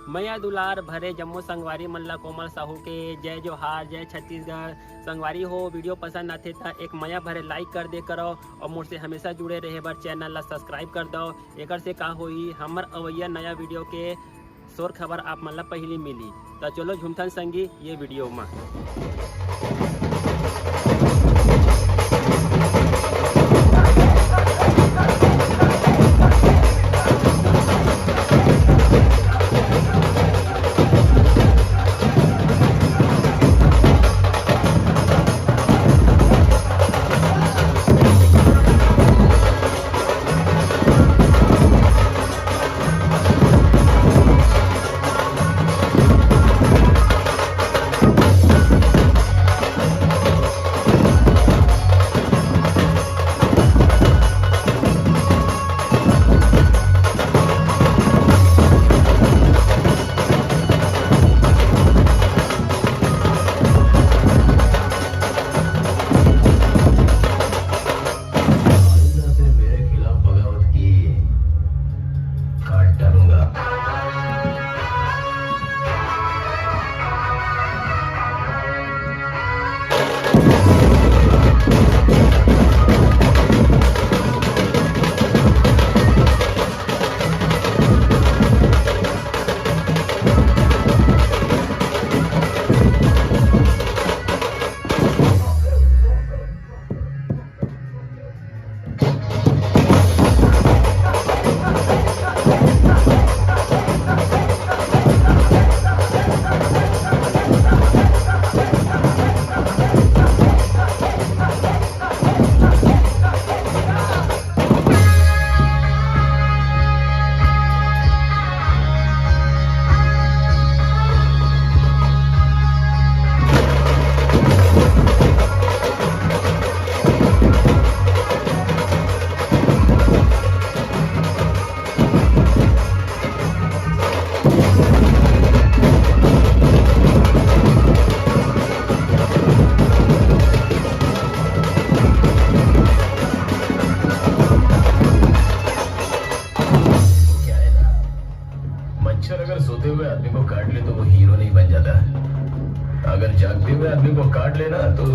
मैया दुलार भरे जम्मू संगवारी मल्ला कोमल साहू के जय जोहार, जय छत्तीसगढ़। संगवारी हो वीडियो पसंद आते था एक मैया भरे लाइक कर दे करो और मुझसे हमेशा जुड़े रहे बर चैनल ला सब्सक्राइब कर दो। एक से का होई हमर अवैया नया वीडियो के शोर खबर आप मन ला पहली मिली। तो चलो झुमथन संगी ये वीडियो में। अगर सोते हुए आदमी को काट ले तो वो हीरो नहीं बन जाता। अगर जागते हुए आदमी को काट लेना तो